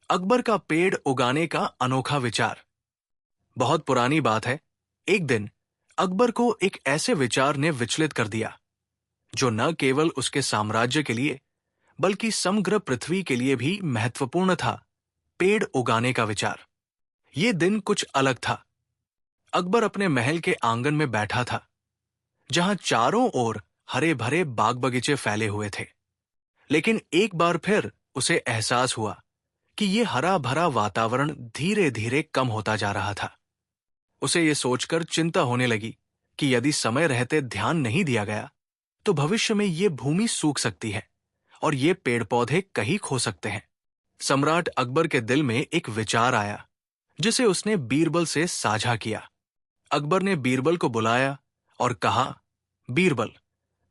अकबर का पेड़ उगाने का अनोखा विचार। बहुत पुरानी बात है। एक दिन अकबर को एक ऐसे विचार ने विचलित कर दिया जो न केवल उसके साम्राज्य के लिए बल्कि समग्र पृथ्वी के लिए भी महत्वपूर्ण था। पेड़ उगाने का विचार। ये दिन कुछ अलग था। अकबर अपने महल के आंगन में बैठा था, जहां चारों ओर हरे भरे बाग बगीचे फैले हुए थे। लेकिन एक बार फिर उसे एहसास हुआ कि ये हरा भरा वातावरण धीरे धीरे कम होता जा रहा था। उसे ये सोचकर चिंता होने लगी कि यदि समय रहते ध्यान नहीं दिया गया तो भविष्य में ये भूमि सूख सकती है और ये पेड़ पौधे कहीं खो सकते हैं। सम्राट अकबर के दिल में एक विचार आया, जिसे उसने बीरबल से साझा किया। अकबर ने बीरबल को बुलाया और कहा, बीरबल,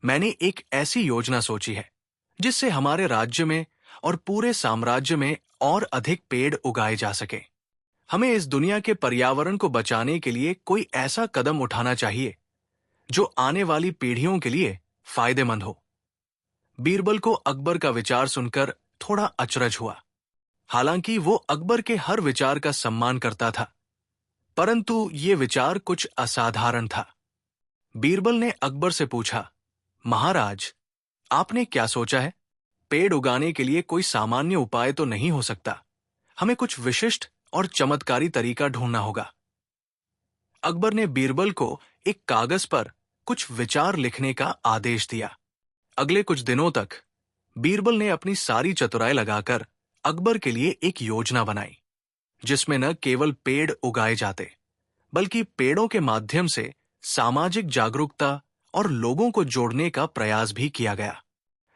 मैंने एक ऐसी योजना सोची है जिससे हमारे राज्य में और पूरे साम्राज्य में और अधिक पेड़ उगाए जा सके। हमें इस दुनिया के पर्यावरण को बचाने के लिए कोई ऐसा कदम उठाना चाहिए जो आने वाली पीढ़ियों के लिए फायदेमंद हो। बीरबल को अकबर का विचार सुनकर थोड़ा अचरज हुआ। हालांकि वो अकबर के हर विचार का सम्मान करता था, परंतु ये विचार कुछ असाधारण था। बीरबल ने अकबर से पूछा, महाराज, आपने क्या सोचा है? पेड़ उगाने के लिए कोई सामान्य उपाय तो नहीं हो सकता। हमें कुछ विशिष्ट और चमत्कारी तरीका ढूंढना होगा। अकबर ने बीरबल को एक कागज पर कुछ विचार लिखने का आदेश दिया। अगले कुछ दिनों तक बीरबल ने अपनी सारी चतुराई लगाकर अकबर के लिए एक योजना बनाई, जिसमें न केवल पेड़ उगाए जाते बल्कि पेड़ों के माध्यम से सामाजिक जागरूकता और लोगों को जोड़ने का प्रयास भी किया गया।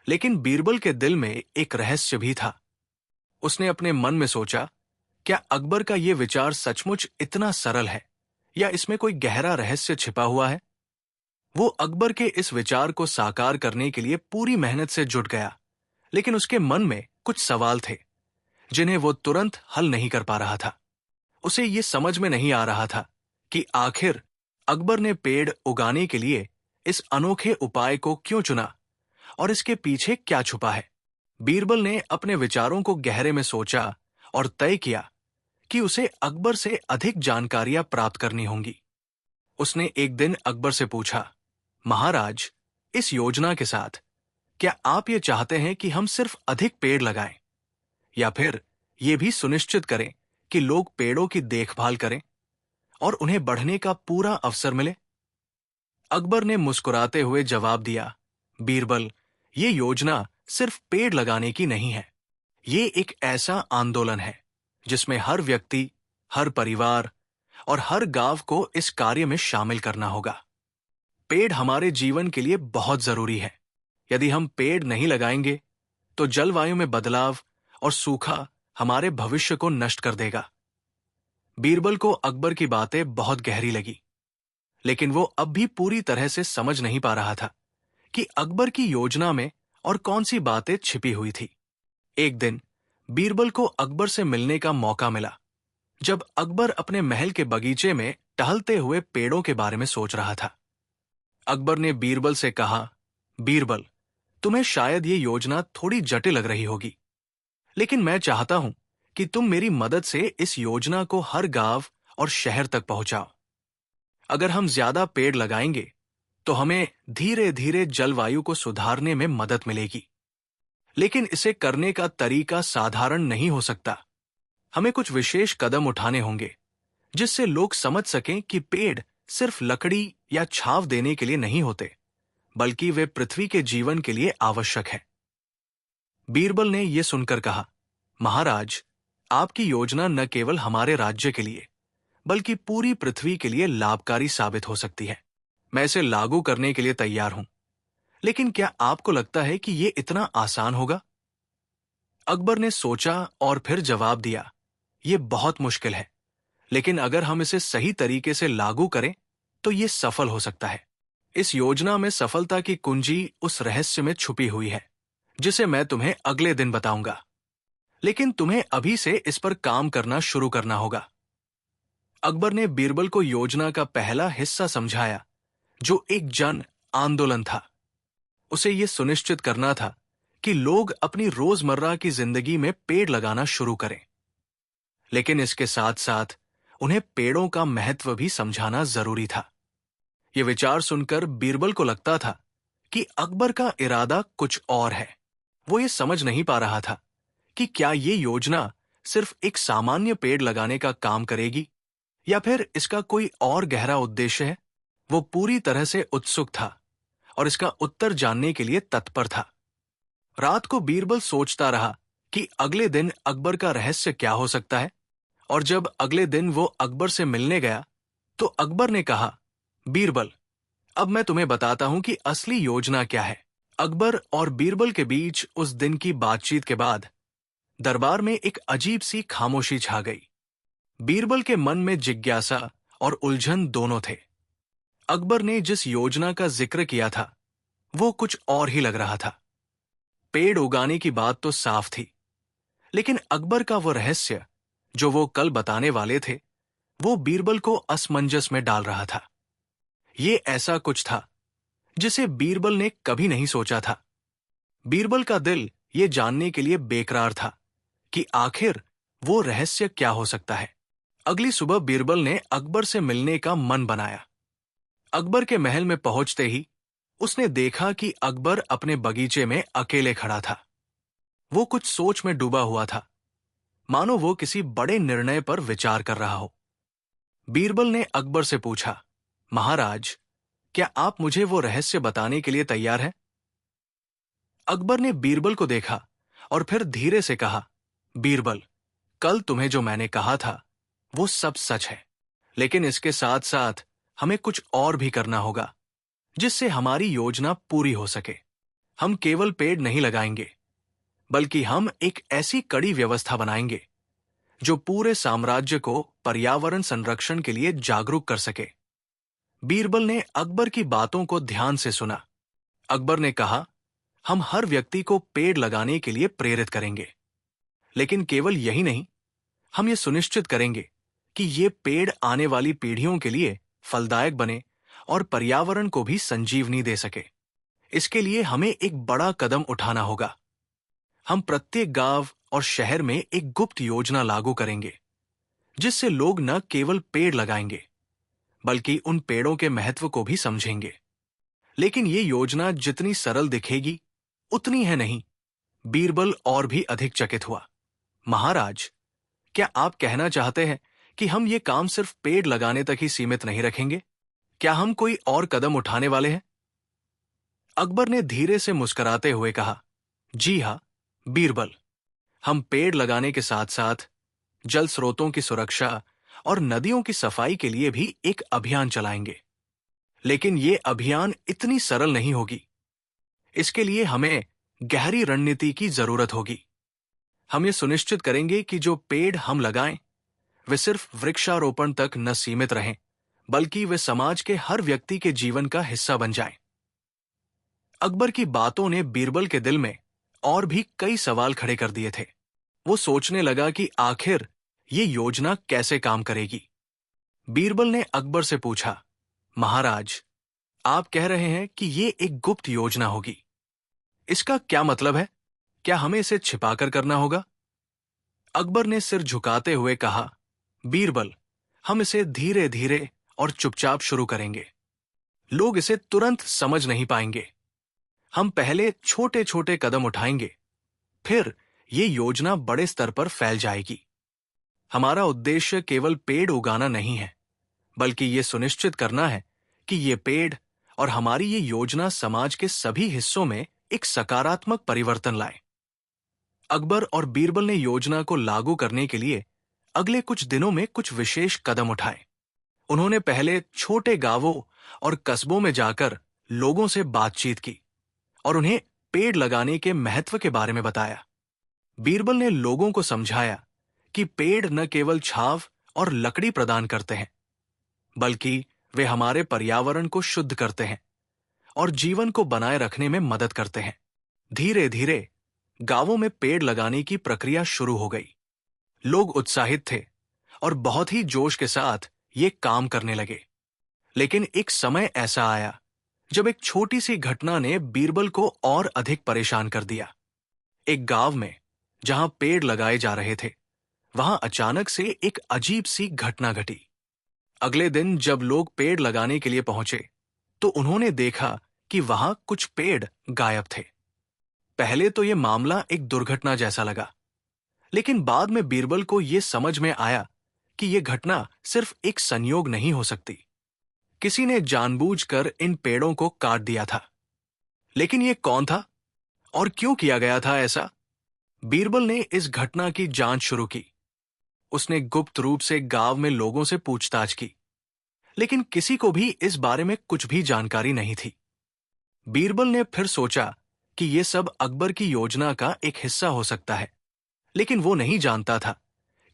लेकिन बीरबल के दिल में एक रहस्य भी था। उसने अपने मन में सोचा, क्या अकबर का यह विचार सचमुच इतना सरल है या इसमें कोई गहरा रहस्य छिपा हुआ है? वो अकबर के इस विचार को साकार करने के लिए पूरी मेहनत से जुट गया, लेकिन उसके मन में कुछ सवाल थे जिन्हें वो तुरंत हल नहीं कर पा रहा था। उसे ये समझ में नहीं आ रहा था कि आखिर अकबर ने पेड़ उगाने के लिए इस अनोखे उपाय को क्यों चुना और इसके पीछे क्या छुपा है। बीरबल ने अपने विचारों को गहरे में सोचा और तय किया कि उसे अकबर से अधिक जानकारियां प्राप्त करनी होंगी। उसने एक दिन अकबर से पूछा, महाराज, इस योजना के साथ क्या आप ये चाहते हैं कि हम सिर्फ अधिक पेड़ लगाएं या फिर ये भी सुनिश्चित करें कि लोग पेड़ों की देखभाल करें और उन्हें बढ़ने का पूरा अवसर मिले? अकबर ने मुस्कुराते हुए जवाब दिया, बीरबल, ये योजना सिर्फ पेड़ लगाने की नहीं है। ये एक ऐसा आंदोलन है जिसमें हर व्यक्ति, हर परिवार और हर गांव को इस कार्य में शामिल करना होगा। पेड़ हमारे जीवन के लिए बहुत जरूरी है। यदि हम पेड़ नहीं लगाएंगे तो जलवायु में बदलाव और सूखा हमारे भविष्य को नष्ट कर देगा। बीरबल को अकबर की बातें बहुत गहरी लगी, लेकिन वो अब भी पूरी तरह से समझ नहीं पा रहा था कि अकबर की योजना में और कौन सी बातें छिपी हुई थी। एक दिन बीरबल को अकबर से मिलने का मौका मिला, जब अकबर अपने महल के बगीचे में टहलते हुए पेड़ों के बारे में सोच रहा था। अकबर ने बीरबल से कहा, बीरबल, तुम्हें शायद ये योजना थोड़ी जटिल लग रही होगी, लेकिन मैं चाहता हूं कि तुम मेरी मदद से इस योजना को हर गांव और शहर तक पहुंचाओ। अगर हम ज्यादा पेड़ लगाएंगे तो हमें धीरे धीरे जलवायु को सुधारने में मदद मिलेगी, लेकिन इसे करने का तरीका साधारण नहीं हो सकता। हमें कुछ विशेष कदम उठाने होंगे जिससे लोग समझ सकें कि पेड़ सिर्फ लकड़ी या छांव देने के लिए नहीं होते, बल्कि वे पृथ्वी के जीवन के लिए आवश्यक है। बीरबल ने यह सुनकर कहा, महाराज, आपकी योजना न केवल हमारे राज्य के लिए बल्कि पूरी पृथ्वी के लिए लाभकारी साबित हो सकती है। मैं इसे लागू करने के लिए तैयार हूं, लेकिन क्या आपको लगता है कि यह इतना आसान होगा? अकबर ने सोचा और फिर जवाब दिया, यह बहुत मुश्किल है, लेकिन अगर हम इसे सही तरीके से लागू करें तो यह सफल हो सकता है। इस योजना में सफलता की कुंजी उस रहस्य में छुपी हुई है जिसे मैं तुम्हें अगले दिन बताऊंगा, लेकिन तुम्हें अभी से इस पर काम करना शुरू करना होगा। अकबर ने बीरबल को योजना का पहला हिस्सा समझाया, जो एक जन आंदोलन था। उसे यह सुनिश्चित करना था कि लोग अपनी रोजमर्रा की जिंदगी में पेड़ लगाना शुरू करें। लेकिन इसके साथ साथ उन्हें पेड़ों का महत्व भी समझाना जरूरी था। ये विचार सुनकर बीरबल को लगता था कि अकबर का इरादा कुछ और है। वो ये समझ नहीं पा रहा था कि क्या ये योजना सिर्फ एक सामान्य पेड़ लगाने का काम करेगी या फिर इसका कोई और गहरा उद्देश्य है। वो पूरी तरह से उत्सुक था और इसका उत्तर जानने के लिए तत्पर था। रात को बीरबल सोचता रहा कि अगले दिन अकबर का रहस्य क्या हो सकता है, और जब अगले दिन वो अकबर से मिलने गया तो अकबर ने कहा, बीरबल, अब मैं तुम्हें बताता हूं कि असली योजना क्या है। अकबर और बीरबल के बीच उस दिन की बातचीत के बाद दरबार में एक अजीब सी खामोशी छा गई। बीरबल के मन में जिज्ञासा और उलझन दोनों थे। अकबर ने जिस योजना का जिक्र किया था वो कुछ और ही लग रहा था। पेड़ उगाने की बात तो साफ थी, लेकिन अकबर का वो रहस्य जो वो कल बताने वाले थे वो बीरबल को असमंजस में डाल रहा था। ये ऐसा कुछ था जिसे बीरबल ने कभी नहीं सोचा था। बीरबल का दिल ये जानने के लिए बेकरार था कि आखिर वो रहस्य क्या हो सकता है। अगली सुबह बीरबल ने अकबर से मिलने का मन बनाया। अकबर के महल में पहुंचते ही उसने देखा कि अकबर अपने बगीचे में अकेले खड़ा था। वो कुछ सोच में डूबा हुआ था, मानो वो किसी बड़े निर्णय पर विचार कर रहा हो। बीरबल ने अकबर से पूछा, महाराज, क्या आप मुझे वो रहस्य बताने के लिए तैयार हैं? अकबर ने बीरबल को देखा और फिर धीरे से कहा, बीरबल, कल तुम्हें जो मैंने कहा था वो सब सच है, लेकिन इसके साथ साथ हमें कुछ और भी करना होगा जिससे हमारी योजना पूरी हो सके। हम केवल पेड़ नहीं लगाएंगे, बल्कि हम एक ऐसी कड़ी व्यवस्था बनाएंगे जो पूरे साम्राज्य को पर्यावरण संरक्षण के लिए जागरूक कर सके। बीरबल ने अकबर की बातों को ध्यान से सुना। अकबर ने कहा, हम हर व्यक्ति को पेड़ लगाने के लिए प्रेरित करेंगे, लेकिन केवल यही नहीं, हम ये सुनिश्चित करेंगे कि ये पेड़ आने वाली पीढ़ियों के लिए फलदायक बने और पर्यावरण को भी संजीवनी दे सके। इसके लिए हमें एक बड़ा कदम उठाना होगा। हम प्रत्येक गांव और शहर में एक गुप्त योजना लागू करेंगे जिससे लोग न केवल पेड़ लगाएंगे बल्कि उन पेड़ों के महत्व को भी समझेंगे। लेकिन ये योजना जितनी सरल दिखेगी उतनी है नहीं। बीरबल और भी अधिक चकित हुआ। महाराज, क्या आप कहना चाहते हैं कि हम ये काम सिर्फ पेड़ लगाने तक ही सीमित नहीं रखेंगे? क्या हम कोई और कदम उठाने वाले हैं? अकबर ने धीरे से मुस्कुराते हुए कहा, जी हां बीरबल, हम पेड़ लगाने के साथ साथ जल स्रोतों की सुरक्षा और नदियों की सफाई के लिए भी एक अभियान चलाएंगे। लेकिन ये अभियान इतनी सरल नहीं होगी। इसके लिए हमें गहरी रणनीति की जरूरत होगी। हम ये सुनिश्चित करेंगे कि जो पेड़ हम लगाएं वे सिर्फ वृक्षारोपण तक न सीमित रहें, बल्कि वे समाज के हर व्यक्ति के जीवन का हिस्सा बन जाएं। अकबर की बातों ने बीरबल के दिल में और भी कई सवाल खड़े कर दिए थे। वो सोचने लगा कि आखिर ये योजना कैसे काम करेगी। बीरबल ने अकबर से पूछा, महाराज, आप कह रहे हैं कि ये एक गुप्त योजना होगी। इसका क्या मतलब है? क्या हमें इसे छिपाकर करना होगा? अकबर ने सिर झुकाते हुए कहा, बीरबल, हम इसे धीरे धीरे और चुपचाप शुरू करेंगे। लोग इसे तुरंत समझ नहीं पाएंगे। हम पहले छोटे छोटे कदम उठाएंगे, फिर ये योजना बड़े स्तर पर फैल जाएगी। हमारा उद्देश्य केवल पेड़ उगाना नहीं है, बल्कि ये सुनिश्चित करना है कि ये पेड़ और हमारी ये योजना समाज के सभी हिस्सों में एक सकारात्मक परिवर्तन लाए। अकबर और बीरबल ने योजना को लागू करने के लिए अगले कुछ दिनों में कुछ विशेष कदम उठाए। उन्होंने पहले छोटे गांवों और कस्बों में जाकर लोगों से बातचीत की और उन्हें पेड़ लगाने के महत्व के बारे में बताया। बीरबल ने लोगों को समझाया कि पेड़ न केवल छांव और लकड़ी प्रदान करते हैं, बल्कि वे हमारे पर्यावरण को शुद्ध करते हैं और जीवन को बनाए रखने में मदद करते हैं। धीरे धीरे गांवों में पेड़ लगाने की प्रक्रिया शुरू हो गई। लोग उत्साहित थे और बहुत ही जोश के साथ ये काम करने लगे। लेकिन एक समय ऐसा आया जब एक छोटी सी घटना ने बीरबल को और अधिक परेशान कर दिया। एक गांव में जहां पेड़ लगाए जा रहे थे, वहां अचानक से एक अजीब सी घटना घटी। अगले दिन जब लोग पेड़ लगाने के लिए पहुंचे तो उन्होंने देखा कि वहां कुछ पेड़ गायब थे। पहले तो यह मामला एक दुर्घटना जैसा लगा, लेकिन बाद में बीरबल को यह समझ में आया कि यह घटना सिर्फ एक संयोग नहीं हो सकती। किसी ने जानबूझकर इन पेड़ों को काट दिया था। लेकिन यह कौन था और क्यों किया गया था ऐसा? बीरबल ने इस घटना की जांच शुरू की। उसने गुप्त रूप से गांव में लोगों से पूछताछ की, लेकिन किसी को भी इस बारे में कुछ भी जानकारी नहीं थी। बीरबल ने फिर सोचा कि यह सब अकबर की योजना का एक हिस्सा हो सकता है, लेकिन वो नहीं जानता था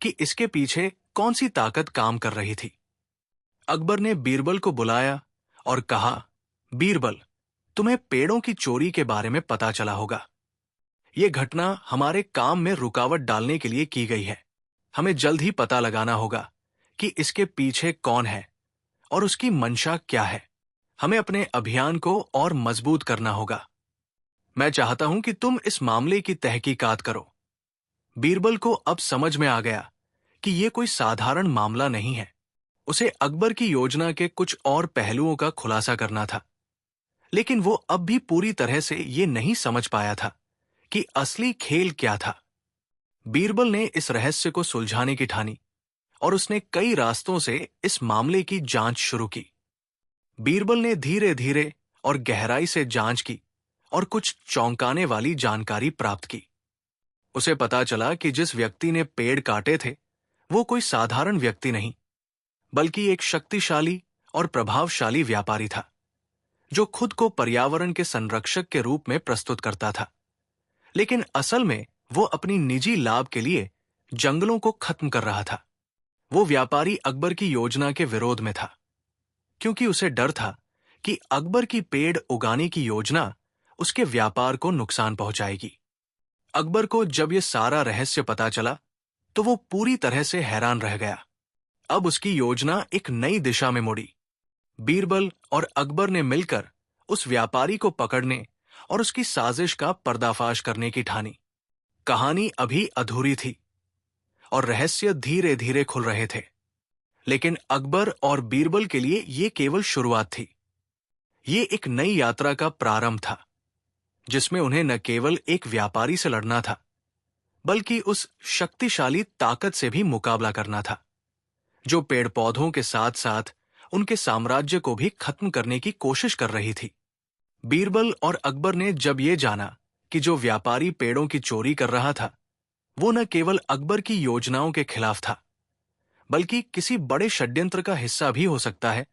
कि इसके पीछे कौन सी ताकत काम कर रही थी। अकबर ने बीरबल को बुलाया और कहा, बीरबल, तुम्हें पेड़ों की चोरी के बारे में पता चला होगा। यह घटना हमारे काम में रुकावट डालने के लिए की गई है। हमें जल्द ही पता लगाना होगा कि इसके पीछे कौन है और उसकी मंशा क्या है। हमें अपने अभियान को और मजबूत करना होगा। मैं चाहता हूं कि तुम इस मामले की तहकीकात करो। बीरबल को अब समझ में आ गया कि यह कोई साधारण मामला नहीं है। उसे अकबर की योजना के कुछ और पहलुओं का खुलासा करना था, लेकिन वो अब भी पूरी तरह से ये नहीं समझ पाया था कि असली खेल क्या था। बीरबल ने इस रहस्य को सुलझाने की ठानी और उसने कई रास्तों से इस मामले की जांच शुरू की। बीरबल ने धीरे धीरे और गहराई से जांच की और कुछ चौंकाने वाली जानकारी प्राप्त की। उसे पता चला कि जिस व्यक्ति ने पेड़ काटे थे वो कोई साधारण व्यक्ति नहीं, बल्कि एक शक्तिशाली और प्रभावशाली व्यापारी था, जो खुद को पर्यावरण के संरक्षक के रूप में प्रस्तुत करता था। लेकिन असल में वो अपनी निजी लाभ के लिए जंगलों को खत्म कर रहा था। वो व्यापारी अकबर की योजना के विरोध में था, क्योंकि उसे डर था कि अकबर की पेड़ उगाने की योजना उसके व्यापार को नुकसान पहुंचाएगी। अकबर को जब यह सारा रहस्य पता चला तो वो पूरी तरह से हैरान रह गया। अब उसकी योजना एक नई दिशा में मुड़ी। बीरबल और अकबर ने मिलकर उस व्यापारी को पकड़ने और उसकी साजिश का पर्दाफाश करने की ठानी। कहानी अभी अधूरी थी और रहस्य धीरे धीरे खुल रहे थे, लेकिन अकबर और बीरबल के लिए यह केवल शुरुआत थी। ये एक नई यात्रा का प्रारंभ था, जिसमें उन्हें न केवल एक व्यापारी से लड़ना था, बल्कि उस शक्तिशाली ताकत से भी मुकाबला करना था, जो पेड़ पौधों के साथ साथ उनके साम्राज्य को भी खत्म करने की कोशिश कर रही थी। बीरबल और अकबर ने जब ये जाना कि जो व्यापारी पेड़ों की चोरी कर रहा था वो न केवल अकबर की योजनाओं के खिलाफ था, बल्कि किसी बड़े षड्यंत्र का हिस्सा भी हो सकता है,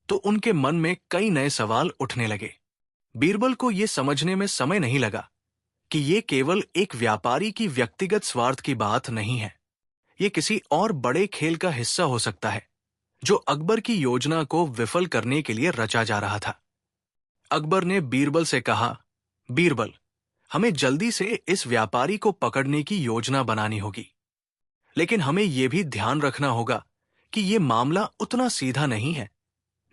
तो उनके मन में कई नए सवाल उठने लगे। बीरबल को यह समझने में समय नहीं लगा कि ये केवल एक व्यापारी की व्यक्तिगत स्वार्थ की बात नहीं है। ये किसी और बड़े खेल का हिस्सा हो सकता है, जो अकबर की योजना को विफल करने के लिए रचा जा रहा था। अकबर ने बीरबल से कहा, बीरबल, हमें जल्दी से इस व्यापारी को पकड़ने की योजना बनानी होगी, लेकिन हमें यह भी ध्यान रखना होगा कि यह मामला उतना सीधा नहीं है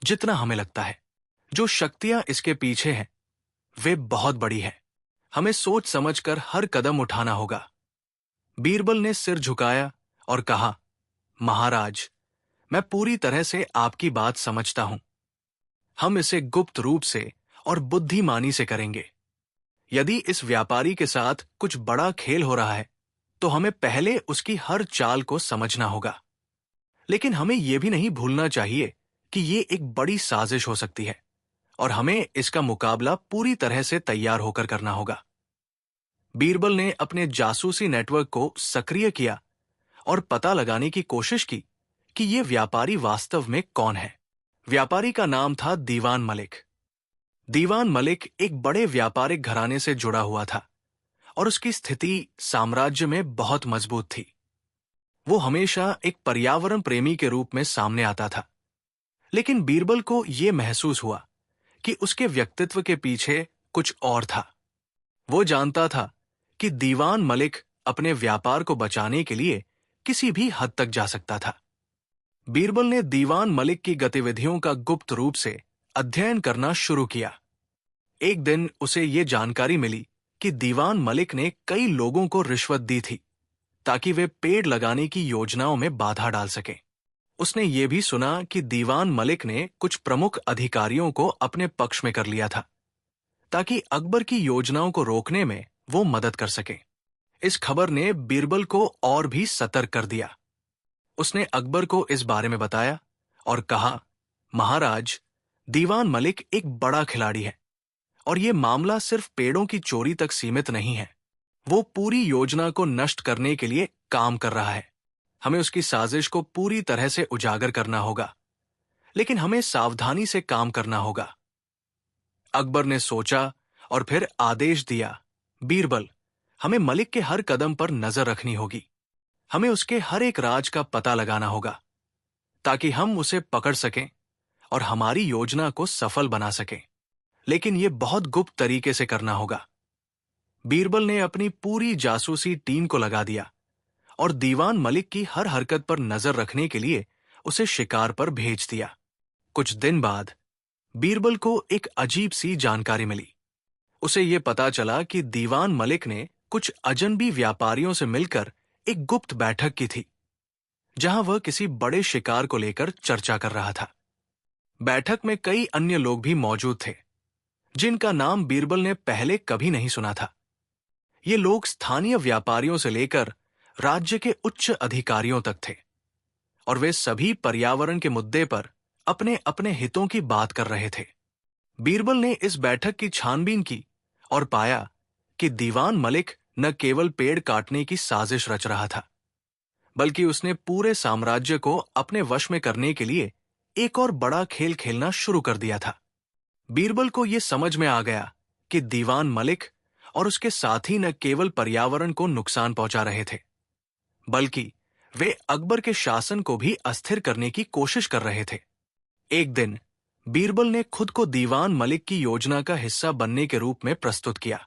जितना हमें लगता है। जो शक्तियां इसके पीछे हैं वे बहुत बड़ी हैं। हमें सोच समझकर हर कदम उठाना होगा। बीरबल ने सिर झुकाया और कहा, महाराज, मैं पूरी तरह से आपकी बात समझता हूं। हम इसे गुप्त रूप से और बुद्धिमानी से करेंगे। यदि इस व्यापारी के साथ कुछ बड़ा खेल हो रहा है तो हमें पहले उसकी हर चाल को समझना होगा, लेकिन हमें यह भी नहीं भूलना चाहिए कि यह एक बड़ी साजिश हो सकती है और हमें इसका मुकाबला पूरी तरह से तैयार होकर करना होगा। बीरबल ने अपने जासूसी नेटवर्क को सक्रिय किया और पता लगाने की कोशिश की कि यह व्यापारी वास्तव में कौन है। व्यापारी का नाम था दीवान मलिक। दीवान मलिक एक बड़े व्यापारिक घराने से जुड़ा हुआ था और उसकी स्थिति साम्राज्य में बहुत मजबूत थी। वो हमेशा एक पर्यावरण प्रेमी के रूप में सामने आता था, लेकिन बीरबल को यह महसूस हुआ कि उसके व्यक्तित्व के पीछे कुछ और था। वो जानता था कि दीवान मलिक अपने व्यापार को बचाने के लिए किसी भी हद तक जा सकता था। बीरबल ने दीवान मलिक की गतिविधियों का गुप्त रूप से अध्ययन करना शुरू किया। एक दिन उसे ये जानकारी मिली कि दीवान मलिक ने कई लोगों को रिश्वत दी थी ताकि वे पेड़ लगाने की योजनाओं में बाधा डाल सकें। उसने ये भी सुना कि दीवान मलिक ने कुछ प्रमुख अधिकारियों को अपने पक्ष में कर लिया था, ताकि अकबर की योजनाओं को रोकने में वो मदद कर सके। इस खबर ने बीरबल को और भी सतर्क कर दिया। उसने अकबर को इस बारे में बताया और कहा, महाराज, दीवान मलिक एक बड़ा खिलाड़ी है और ये मामला सिर्फ पेड़ों की चोरी तक सीमित नहीं है। वो पूरी योजना को नष्ट करने के लिए काम कर रहा है। हमें उसकी साजिश को पूरी तरह से उजागर करना होगा, लेकिन हमें सावधानी से काम करना होगा। अकबर ने सोचा और फिर आदेश दिया, बीरबल, हमें मलिक के हर कदम पर नजर रखनी होगी। हमें उसके हर एक राज का पता लगाना होगा, ताकि हम उसे पकड़ सकें और हमारी योजना को सफल बना सकें। लेकिन यह बहुत गुप्त तरीके से करना होगा। बीरबल ने अपनी पूरी जासूसी टीम को लगा दिया और दीवान मलिक की हर हरकत पर नजर रखने के लिए उसे शिकार पर भेज दिया। कुछ दिन बाद बीरबल को एक अजीब सी जानकारी मिली। उसे यह पता चला कि दीवान मलिक ने कुछ अजनबी व्यापारियों से मिलकर एक गुप्त बैठक की थी, जहां वह किसी बड़े शिकार को लेकर चर्चा कर रहा था। बैठक में कई अन्य लोग भी मौजूद थे, जिनका नाम बीरबल ने पहले कभी नहीं सुना था। ये लोग स्थानीय व्यापारियों से लेकर राज्य के उच्च अधिकारियों तक थे और वे सभी पर्यावरण के मुद्दे पर अपने अपने हितों की बात कर रहे थे। बीरबल ने इस बैठक की छानबीन की और पाया कि दीवान मलिक न केवल पेड़ काटने की साजिश रच रहा था, बल्कि उसने पूरे साम्राज्य को अपने वश में करने के लिए एक और बड़ा खेल खेलना शुरू कर दिया था। बीरबल को यह समझ में आ गया कि दीवान मलिक और उसके साथी न केवल पर्यावरण को नुकसान पहुंचा रहे थे, बल्कि वे अकबर के शासन को भी अस्थिर करने की कोशिश कर रहे थे। एक दिन बीरबल ने खुद को दीवान मलिक की योजना का हिस्सा बनने के रूप में प्रस्तुत किया।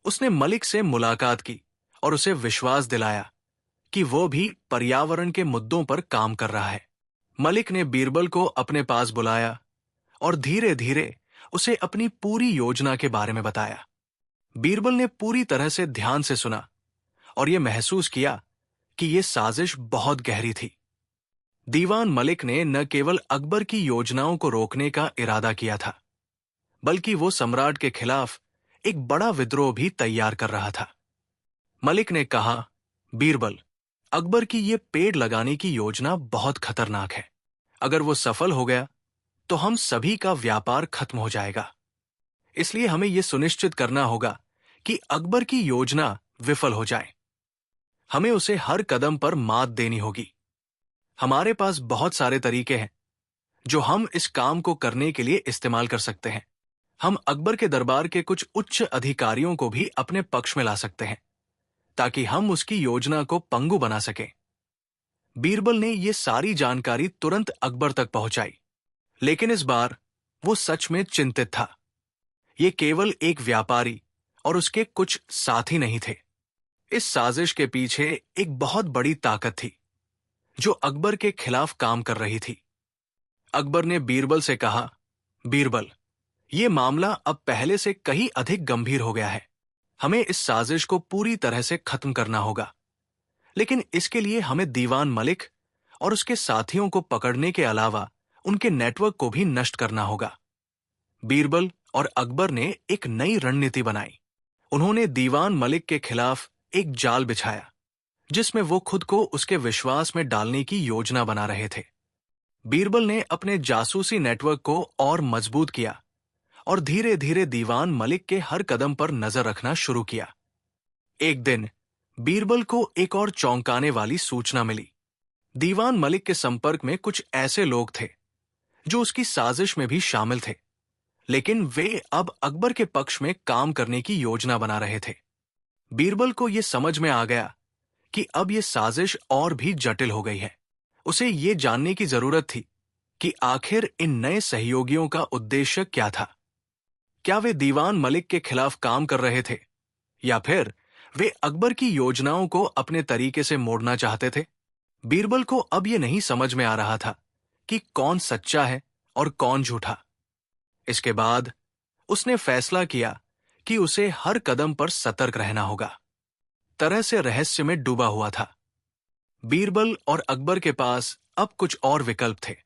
उसने मलिक से मुलाकात की और उसे विश्वास दिलाया कि वो भी पर्यावरण के मुद्दों पर काम कर रहा है। मलिक ने बीरबल को अपने पास बुलाया और धीरे धीरे उसे अपनी पूरी योजना के बारे में बताया। बीरबल ने पूरी तरह से ध्यान से सुना और यह महसूस किया कि यह साजिश बहुत गहरी थी। दीवान मलिक ने न केवल अकबर की योजनाओं को रोकने का इरादा किया था, बल्कि वो सम्राट के खिलाफ एक बड़ा विद्रोह भी तैयार कर रहा था। मलिक ने कहा, बीरबल, अकबर की ये पेड़ लगाने की योजना बहुत खतरनाक है। अगर वो सफल हो गया तो हम सभी का व्यापार खत्म हो जाएगा। इसलिए हमें यह सुनिश्चित करना होगा कि अकबर की योजना विफल हो जाए। हमें उसे हर कदम पर मात देनी होगी। हमारे पास बहुत सारे तरीके हैं जो हम इस काम को करने के लिए इस्तेमाल कर सकते हैं। हम अकबर के दरबार के कुछ उच्च अधिकारियों को भी अपने पक्ष में ला सकते हैं, ताकि हम उसकी योजना को पंगु बना सकें। बीरबल ने यह सारी जानकारी तुरंत अकबर तक पहुंचाई, लेकिन इस बार वो सच में चिंतित था। ये केवल एक व्यापारी और उसके कुछ साथी नहीं थे। इस साजिश के पीछे एक बहुत बड़ी ताकत थी, जो अकबर के खिलाफ काम कर रही थी। अकबर ने बीरबल से कहा, बीरबल, यह मामला अब पहले से कहीं अधिक गंभीर हो गया है। हमें इस साजिश को पूरी तरह से खत्म करना होगा, लेकिन इसके लिए हमें दीवान मलिक और उसके साथियों को पकड़ने के अलावा उनके नेटवर्क को भी नष्ट करना होगा। बीरबल और अकबर ने एक नई रणनीति बनाई। उन्होंने दीवान मलिक के खिलाफ एक जाल बिछाया, जिसमें वो खुद को उसके विश्वास में डालने की योजना बना रहे थे। बीरबल ने अपने जासूसी नेटवर्क को और मजबूत किया और धीरे धीरे दीवान मलिक के हर कदम पर नजर रखना शुरू किया। एक दिन बीरबल को एक और चौंकाने वाली सूचना मिली। दीवान मलिक के संपर्क में कुछ ऐसे लोग थे जो उसकी साजिश में भी शामिल थे, लेकिन वे अब अकबर के पक्ष में काम करने की योजना बना रहे थे। बीरबल को यह समझ में आ गया कि अब यह साजिश और भी जटिल हो गई है। उसे यह जानने की जरूरत थी कि आखिर इन नए सहयोगियों का उद्देश्य क्या था। क्या वे दीवान मलिक के खिलाफ काम कर रहे थे, या फिर वे अकबर की योजनाओं को अपने तरीके से मोड़ना चाहते थे? बीरबल को अब यह नहीं समझ में आ रहा था कि कौन सच्चा है और कौन झूठा। इसके बाद उसने फैसला किया कि उसे हर कदम पर सतर्क रहना होगा। तरह से रहस्य में डूबा हुआ था। बीरबल और अकबर के पास अब कुछ और विकल्प थे,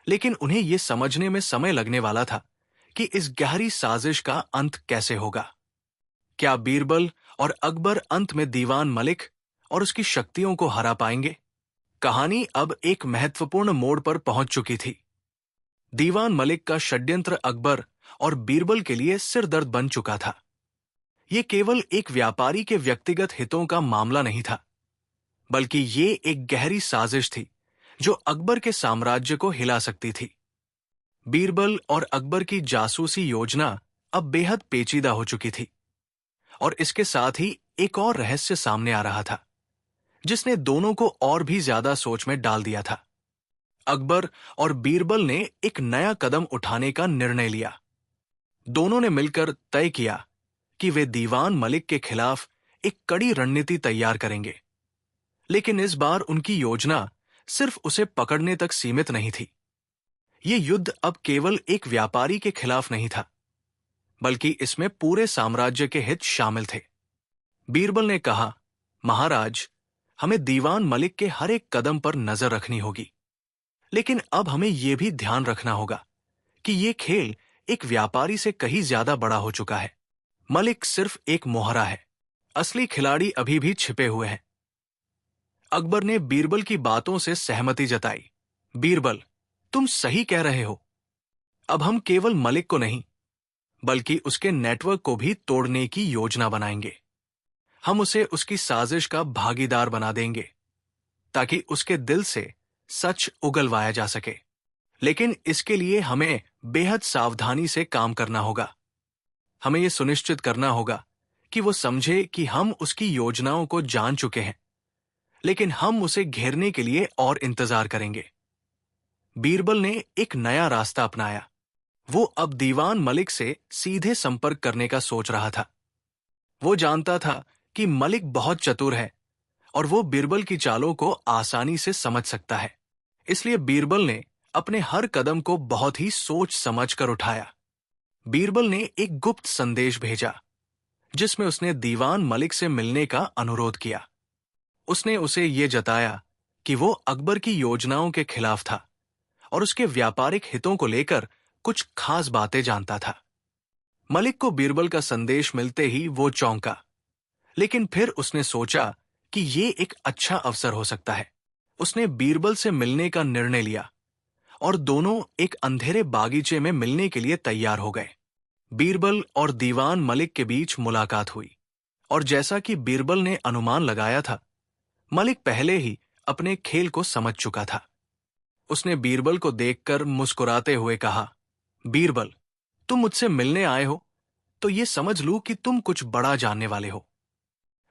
लेकिन उन्हें यह समझने में समय लगने वाला था कि इस गहरी साजिश का अंत कैसे होगा। क्या बीरबल और अकबर अंत में दीवान मलिक और उसकी शक्तियों को हरा पाएंगे? कहानी अब एक महत्वपूर्ण मोड़ पर पहुंच चुकी थी। दीवान मलिक का षड्यंत्र अकबर और बीरबल के लिए सिरदर्द बन चुका था। यह केवल एक व्यापारी के व्यक्तिगत हितों का मामला नहीं था, बल्कि ये एक गहरी साजिश थी जो अकबर के साम्राज्य को हिला सकती थी। बीरबल और अकबर की जासूसी योजना अब बेहद पेचीदा हो चुकी थी, और इसके साथ ही एक और रहस्य सामने आ रहा था जिसने दोनों को और भी ज्यादा सोच में डाल दिया था। अकबर और बीरबल ने एक नया कदम उठाने का निर्णय लिया। दोनों ने मिलकर तय किया कि वे दीवान मलिक के खिलाफ एक कड़ी रणनीति तैयार करेंगे। लेकिन इस बार उनकी योजना सिर्फ उसे पकड़ने तक सीमित नहीं थी। ये युद्ध अब केवल एक व्यापारी के खिलाफ नहीं था, बल्कि इसमें पूरे साम्राज्य के हित शामिल थे। बीरबल ने कहा, महाराज, हमें दीवान मलिक के हर एक कदम पर नजर रखनी होगी, लेकिन अब हमें यह भी ध्यान रखना होगा कि यह खेल एक व्यापारी से कहीं ज्यादा बड़ा हो चुका है। मलिक सिर्फ एक मोहरा है, असली खिलाड़ी अभी भी छिपे हुए हैं। अकबर ने बीरबल की बातों से सहमति जताई। बीरबल, तुम सही कह रहे हो। अब हम केवल मलिक को नहीं, बल्कि उसके नेटवर्क को भी तोड़ने की योजना बनाएंगे। हम उसे उसकी साजिश का भागीदार बना देंगे ताकि उसके दिल से सच उगलवाया जा सके। लेकिन इसके लिए हमें बेहद सावधानी से काम करना होगा। हमें यह सुनिश्चित करना होगा कि वो समझे कि हम उसकी योजनाओं को जान चुके हैं, लेकिन हम उसे घेरने के लिए और इंतजार करेंगे। बीरबल ने एक नया रास्ता अपनाया। वो अब दीवान मलिक से सीधे संपर्क करने का सोच रहा था। वो जानता था कि मलिक बहुत चतुर है और वो बीरबल की चालों को आसानी से समझ सकता है। इसलिए बीरबल ने अपने हर कदम को बहुत ही सोच समझ कर उठाया। बीरबल ने एक गुप्त संदेश भेजा जिसमें उसने दीवान मलिक से मिलने का अनुरोध किया। उसने उसे ये जताया कि वो अकबर की योजनाओं के खिलाफ था और उसके व्यापारिक हितों को लेकर कुछ खास बातें जानता था। मलिक को बीरबल का संदेश मिलते ही वो चौंका, लेकिन फिर उसने सोचा कि ये एक अच्छा अवसर हो सकता है। उसने बीरबल से मिलने का निर्णय लिया और दोनों एक अंधेरे बागीचे में मिलने के लिए तैयार हो गए। बीरबल और दीवान मलिक के बीच मुलाकात हुई, और जैसा कि बीरबल ने अनुमान लगाया था, मलिक पहले ही अपने खेल को समझ चुका था। उसने बीरबल को देखकर मुस्कुराते हुए कहा, बीरबल, तुम मुझसे मिलने आए हो तो ये समझ लूं कि तुम कुछ बड़ा जानने वाले हो,